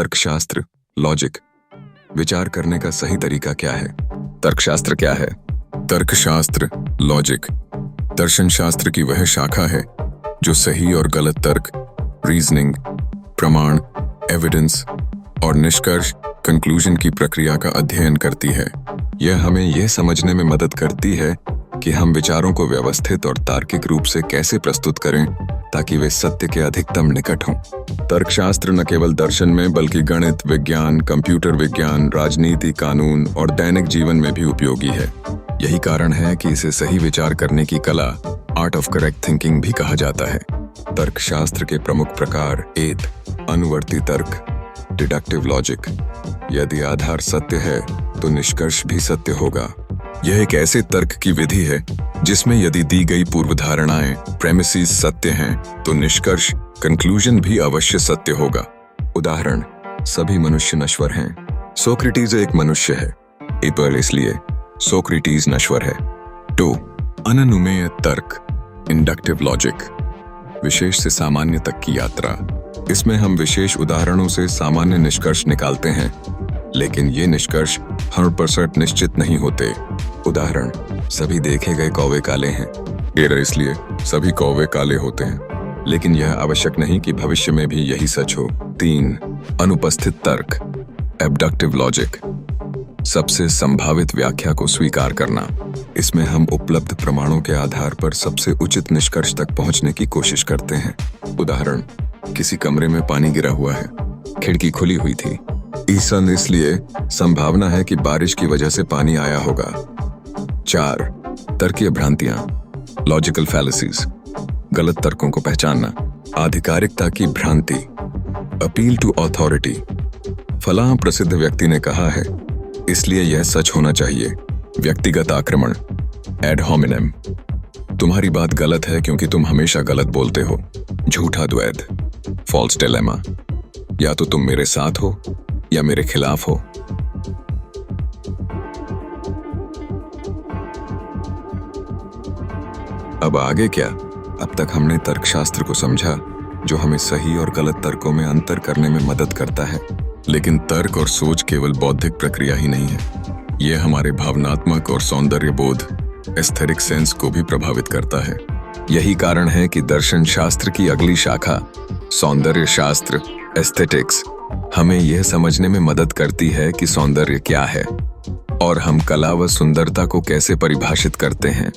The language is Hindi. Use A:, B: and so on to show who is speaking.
A: तर्कशास्त्र, लॉजिक। विचार करने का सही तरीका क्या है? तर्कशास्त्र क्या है? तर्कशास्त्र, लॉजिक, दर्शन शास्त्र की वह शाखा है जो सही और गलत तर्क, रीजनिंग, प्रमाण, एविडेंस और निष्कर्ष, कंक्लूजन की प्रक्रिया का अध्ययन करती है। यह हमें यह समझने में मदद करती है कि हम विचारों को व्यवस्थित और तार्किक रूप से कैसे प्रस्तुत करें ताकि वे सत्य के अधिकतम निकट हों। तर्कशास्त्र न केवल दर्शन में बल्कि गणित, विज्ञान, कंप्यूटर विज्ञान, राजनीति, कानून और दैनिक जीवन में भी उपयोगी है। यही कारण है कि इसे सही विचार करने की कला, आर्ट ऑफ करेक्ट थिंकिंग भी कहा जाता है। तर्कशास्त्र के प्रमुख प्रकार: एक, अनुवर्ती तर्क, डिडक्टिव लॉजिक। यदि आधार सत्य है तो निष्कर्ष भी सत्य होगा। यह एक ऐसे तर्क की विधि है जिसमें यदि दी गई पूर्वधारणाएं, प्रेमिसेस सत्य हैं तो निष्कर्ष, कंक्लूजन भी अवश्य सत्य होगा। उदाहरण: सभी मनुष्य नश्वर हैं। सोक्रेटिस एक मनुष्य है, एपल इसलिए सोक्रेटिस नश्वर है। 2, अननुमेय तर्क, इंडक्टिव लॉजिक। विशेष से सामान्य तक की यात्रा। इसमें हम विशेष उदाहरणों से सामान्य निष्कर्ष निकालते हैं, लेकिन ये निष्कर्ष 100% निश्चित नहीं होते। उदाहरण: सभी देखे गए कौवे काले हैं, इसलिए सभी कौवे काले होते हैं, लेकिन यह आवश्यक नहीं कि भविष्य में भी यही सच हो। 3, अनुपस्थित तर्क, एबडक्टिव लॉजिक। सबसे संभावित व्याख्या को स्वीकार करना। इसमें हम उपलब्ध प्रमाणों के आधार पर सबसे उचित निष्कर्ष तक पहुंचने की कोशिश करते हैं। उदाहरण: किसी कमरे में पानी गिरा हुआ है, खिड़की खुली हुई थी, इसलिए संभावना है कि बारिश की वजह से पानी आया होगा। 4, तर्कीय भ्रांतियां, लॉजिकल फैलेसीज। गलत तर्कों को पहचानना। आधिकारिकता की भ्रांति, अपील टू अथॉरिटी। फलां प्रसिद्ध व्यक्ति ने कहा है, इसलिए यह सच होना चाहिए। व्यक्तिगत आक्रमण, एड होमिनेम। तुम्हारी बात गलत है क्योंकि तुम हमेशा गलत बोलते हो। झूठा द्वैध, फॉल्स डिलेमा। या तो तुम मेरे साथ हो या मेरे खिलाफ हो। अब आगे क्या? अब तक हमने तर्कशास्त्र को समझा, जो हमें सही और गलत तर्कों में अंतर करने में मदद करता है। लेकिन तर्क और सोच केवल बौद्धिक प्रक्रिया ही नहीं है, यह हमारे भावनात्मक और सौंदर्य बोध, एस्थेटिक सेंस को भी प्रभावित करता है। यही कारण है कि दर्शन शास्त्र की अगली शाखा, सौंदर्य शास्त्र, एस्थेटिक्स, हमें यह समझने में मदद करती है कि सौंदर्य क्या है और हम कला व सुंदरता को कैसे परिभाषित करते हैं।